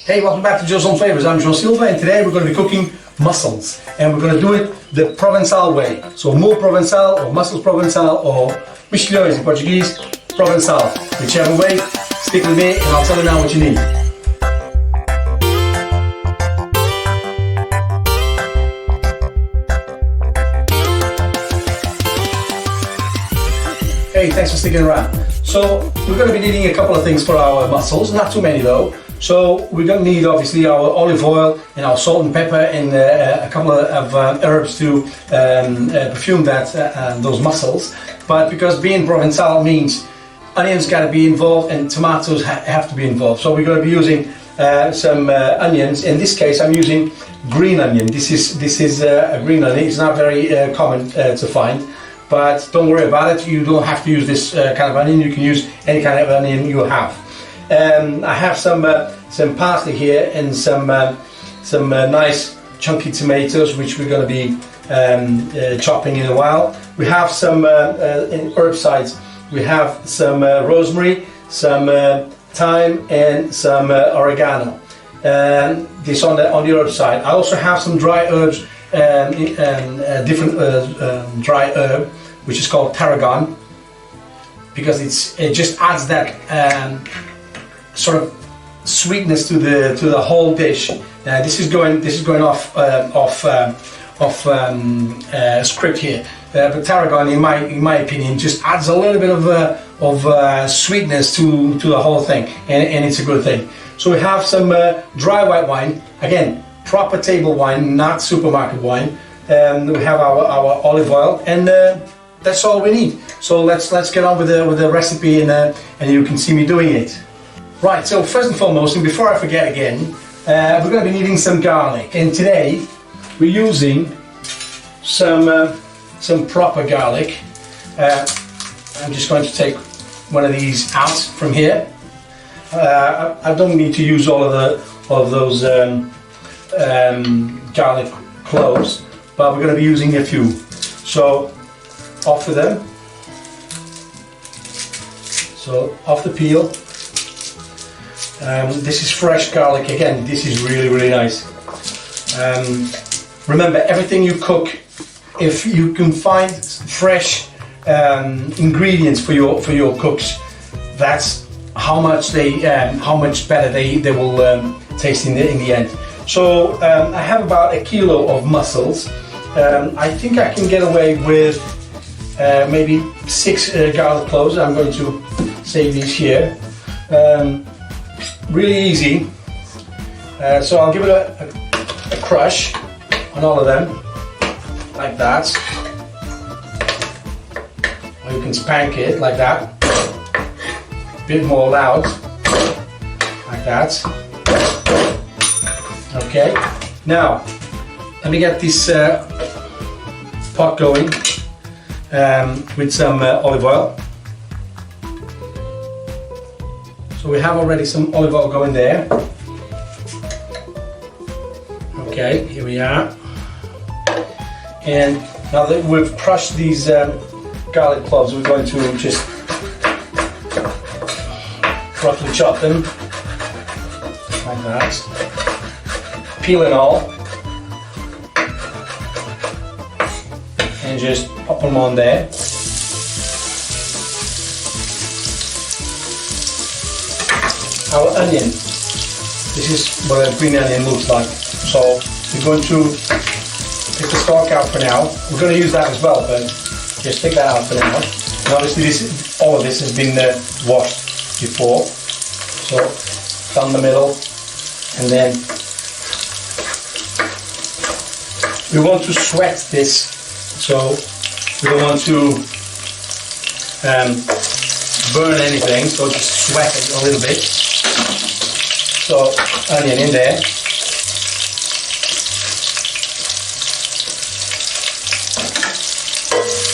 Hey, welcome back to Joe's Home Flavors. I'm Joe Silva, and today we're going to be cooking mussels, and we're going to do it the Provençal way. So Moules Provençal, or Mussels Provençal, or Mexilhoes in Portuguese, Provençal. Whichever way, stick with me and I'll tell you now what you need. Hey, thanks for sticking around. So we're going to be needing a couple of things for our mussels, not too many though. So we're going to need obviously our olive oil and our salt and pepper and a couple of herbs to perfume those mussels. But because being Provençal means onions got to be involved and tomatoes have to be involved. So we're going to be using some onions. In this case, I'm using green onion. This is a green onion. It's not very common to find. But don't worry about it, you don't have to use this kind of onion, you can use any kind of onion you have. I have some parsley here and some nice chunky tomatoes, which we're going to be chopping in a while. We have some herbicides. We have some rosemary, some thyme and some oregano. This on the herb side. I also have some dry herbs, different dry herb, which is called tarragon, because it just adds that sort of sweetness to the whole dish. This is going off script here, but tarragon, in my opinion, just adds a little bit of sweetness to the whole thing, and it's a good thing. So we have some dry white wine, again proper table wine, not supermarket wine. We have our olive oil, and that's all we need. So let's get on with the recipe, and you can see me doing it. Right, so first and foremost, and before I forget again, we're going to be needing some garlic, and today we're using some proper garlic. I'm just going to take one of these out from here. I don't need to use all of those garlic cloves, but we're going to be using a few. So off with them. So off the peel. This is fresh garlic. Again, this is really nice. Remember, everything you cook, if you can find fresh ingredients for your cooks, that's how much better they will taste in the end. So I have about a kilo of mussels. I think I can get away with maybe 6 garlic cloves. I'm going to save these here. Really easy. So I'll give it a crush on all of them, like that. Or you can spank it like that. A bit more loud, like that. Okay, now let me get this pot going with some olive oil. So we have already some olive oil going there. Okay, here we are. And now that we've crushed these garlic cloves, we're going to just roughly chop them like that. Peel and all, and just pop them on there. Our onion, this is what a green onion looks like. So we're going to take the stalk out for now. We're going to use that as well, but just take that out for now. And obviously all of this has been washed before. So down the middle, and then we want to sweat this, so we don't want to burn anything, so just sweat it a little bit. So onion in there.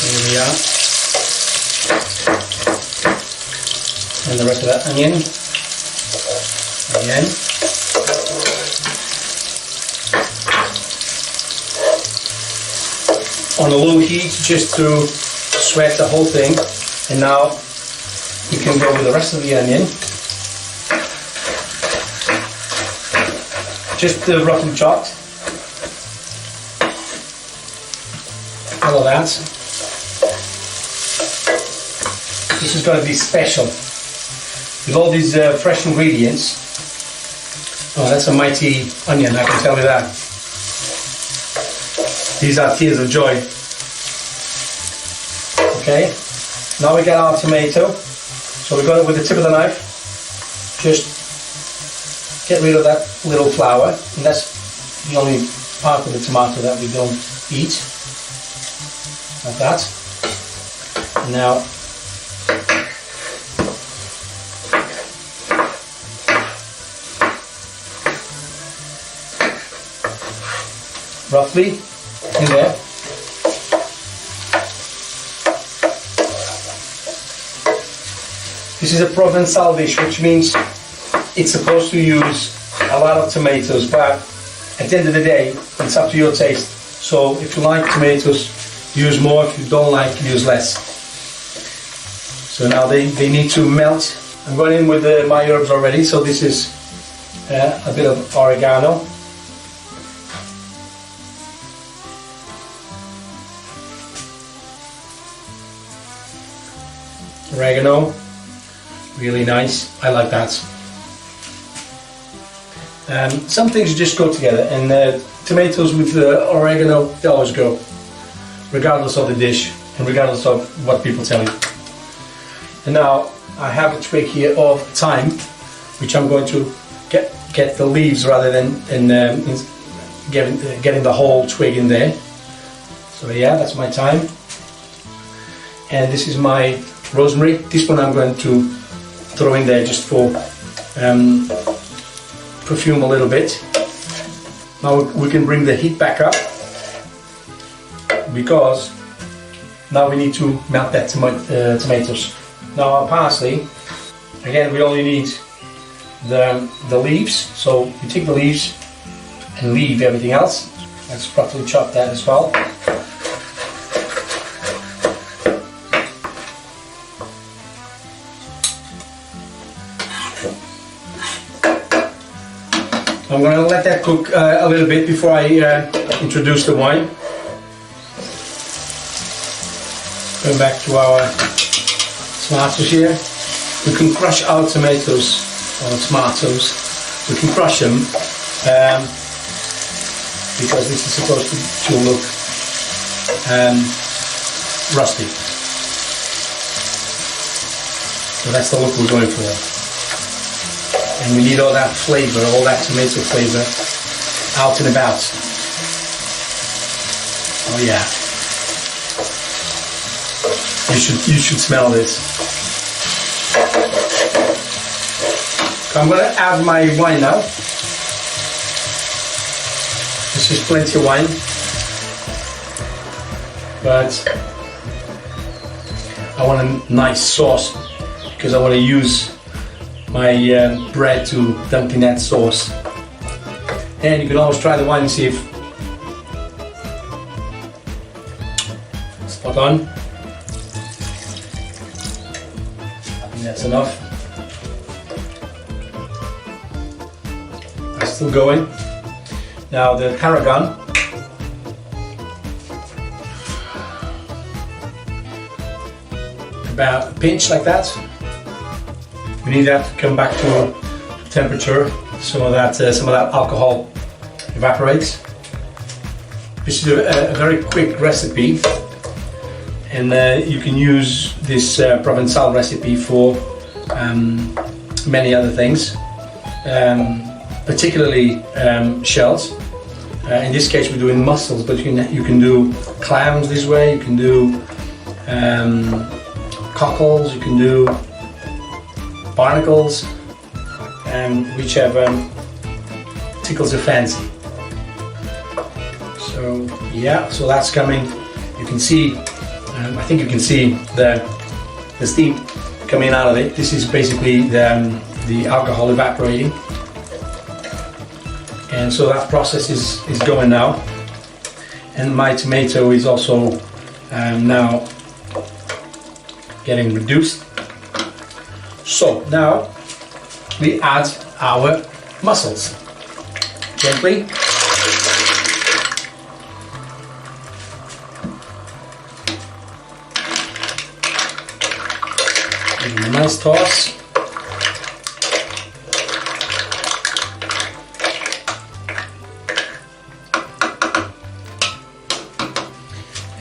Here we are. And the rest of that onion. Again. On a low heat, just to sweat the whole thing. And now we can go with the rest of the onion. just roughly chopped. All of that. This is going to be special with all these fresh ingredients. Oh, that's a mighty onion, I can tell you that. These are tears of joy. Okay, now we get our tomato. So we're going with the tip of the knife, just get rid of that little flour, and that's the only part of the tomato that we don't eat. Like that. And now roughly in there. This is a Provençal dish, which means it's supposed to use a lot of tomatoes, but at the end of the day, it's up to your taste. So if you like tomatoes, use more. If you don't like, use less. So now they need to melt. I'm going in with my herbs already. So this is a bit of oregano. Oregano, really nice. I like that. Some things just go together, and tomatoes with oregano, they always go, regardless of the dish and regardless of what people tell you. And now I have a twig here of thyme, which I'm going to get the leaves rather than getting the whole twig in there. So yeah, that's my thyme. And this is my rosemary. This one I'm going to throw in there just for perfume a little bit. Now we can bring the heat back up, because now we need to melt that tomatoes. Now our parsley, again, we only need the leaves, so you take the leaves and leave everything else. Let's properly chop that as well. I'm going to let that cook a little bit before I introduce the wine. Going back to our tomatoes here. We can crush our tomatoes, or tomatoes. We can crush them because this is supposed to look rusty. So that's the look we're going for. And we need all that flavor, all that tomato flavor out and about. Oh yeah. You should smell this. I'm going to add my wine now. This is plenty of wine. But I want a nice sauce, because I want to use my bread to dunk in that sauce. And you can always try the wine and see if spot on. I think that's enough. I'm still going. Now the tarragon. About a pinch like that. We need that to come back to temperature. Some of that alcohol evaporates. This is a very quick recipe, and you can use this Provençal recipe for many other things, particularly shells. In this case, we're doing mussels, but you can do clams this way. You can do cockles. You can do barnacles, and whichever tickles your fancy. So yeah, so that's coming. You can see, I think you can see the steam coming out of it. This is basically the alcohol evaporating, and so that process is going now. And my tomato is also now getting reduced. So now we add our mussels. gently. Give them a nice toss.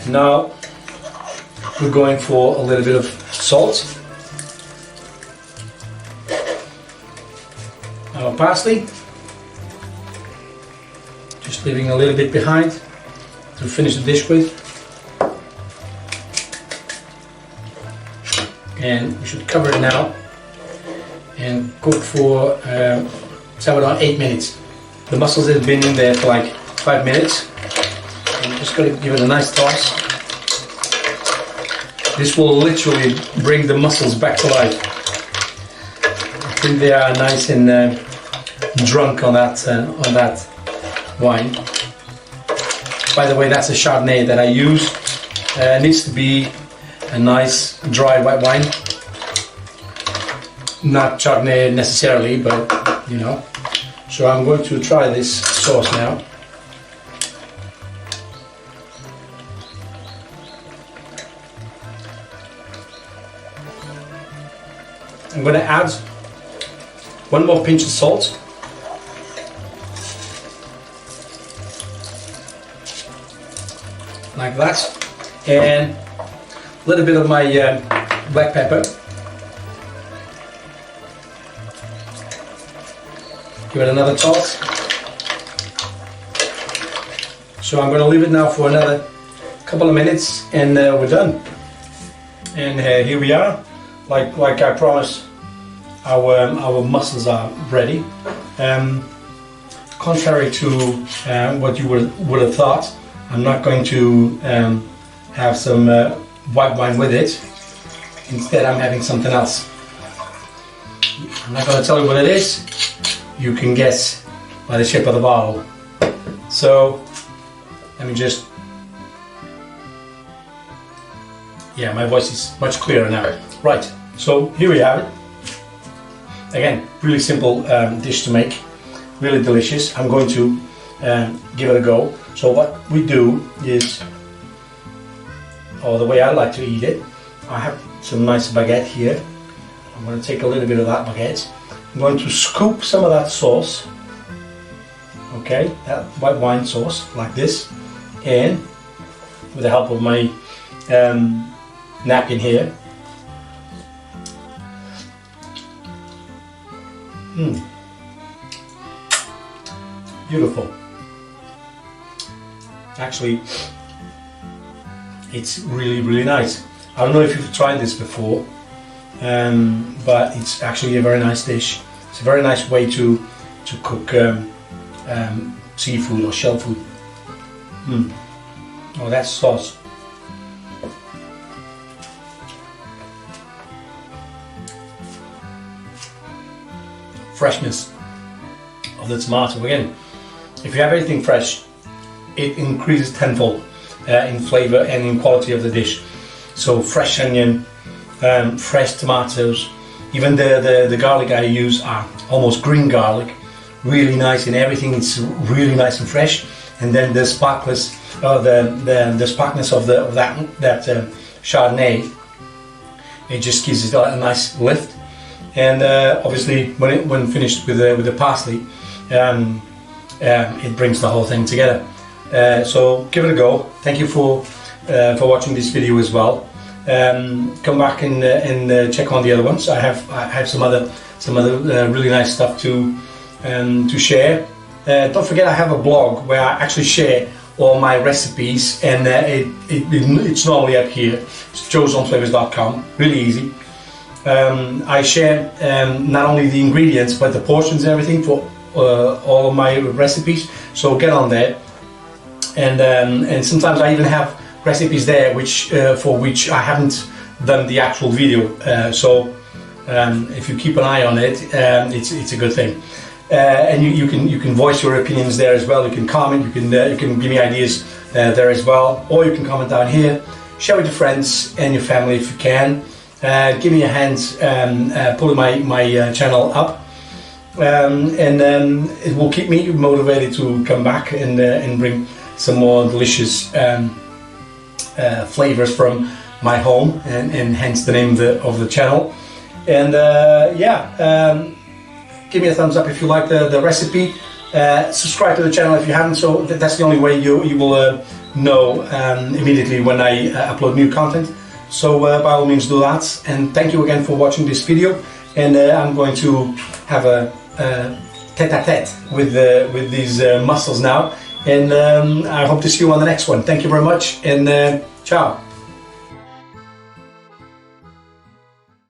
And now we're going for a little bit of salt. Our parsley. Just leaving a little bit behind to finish the dish with. And we should cover it now and cook for somewhere around 8 minutes. The mussels have been in there for like 5 minutes. I'm just going to give it a nice toss. This will literally bring the mussels back to life. I think they are nice and drunk on that wine. By the way, that's a Chardonnay that I use. It needs to be a nice dry white wine. Not Chardonnay necessarily, but you know. So I'm going to try this sauce now. I'm going to add one more pinch of salt. Like that. And a little bit of my black pepper. Give it another toss. So I'm going to leave it now for another couple of minutes and we're done. And here we are. Like I promised, our mussels are ready. Contrary to what you would have thought, I'm not going to have some white wine with it. Instead, I'm having something else. I'm not going to tell you what it is. You can guess by the shape of the bottle. So let me just... Yeah, my voice is much clearer now. Right, so here we have it. Again, really simple dish to make, really delicious. I'm going to give it a go. So what we do is, or the way I like to eat it, I have some nice baguette here. I'm going to take a little bit of that baguette. I'm going to scoop some of that sauce, okay, that white wine sauce, like this, and with the help of my napkin here. Beautiful. Actually, it's really nice. I don't know if you've tried this before, but it's actually a very nice dish. It's a very nice way to cook seafood or shell food. Oh, that's sauce. Freshness of the tomato. Again, if you have anything fresh, it increases tenfold in flavor and in quality of the dish. So fresh onion, fresh tomatoes, even the garlic I use are almost green garlic, really nice, and everything is really nice and fresh. And then the sparkness, the sparkness of that Chardonnay, it just gives it a nice lift. And obviously, when finished with the parsley, it brings the whole thing together. So give it a go. Thank you for watching this video as well. Come back and check on the other ones. I have some other really nice stuff to share. Don't forget, I have a blog where I actually share all my recipes, and it's normally up here. It's joesonflavors.com. Really easy. I share not only the ingredients but the portions and everything for all of my recipes. So get on there, and sometimes I even have recipes there for which I haven't done the actual video. So if you keep an eye on it, it's a good thing. And you can voice your opinions there as well. You can comment. You can give me ideas there as well, or you can comment down here. Share with your friends and your family if you can. Give me a hand pulling my channel up, it will keep me motivated to come back and bring some more delicious flavors from my home, and hence the name of the channel. And give me a thumbs up if you like the recipe. Subscribe to the channel if you haven't, so that's the only way you will know immediately when I upload new content. So by all means do that, and thank you again for watching this video. And I'm going to have a tete-a-tete with these mussels now, and I hope to see you on the next one. Thank you very much, and ciao.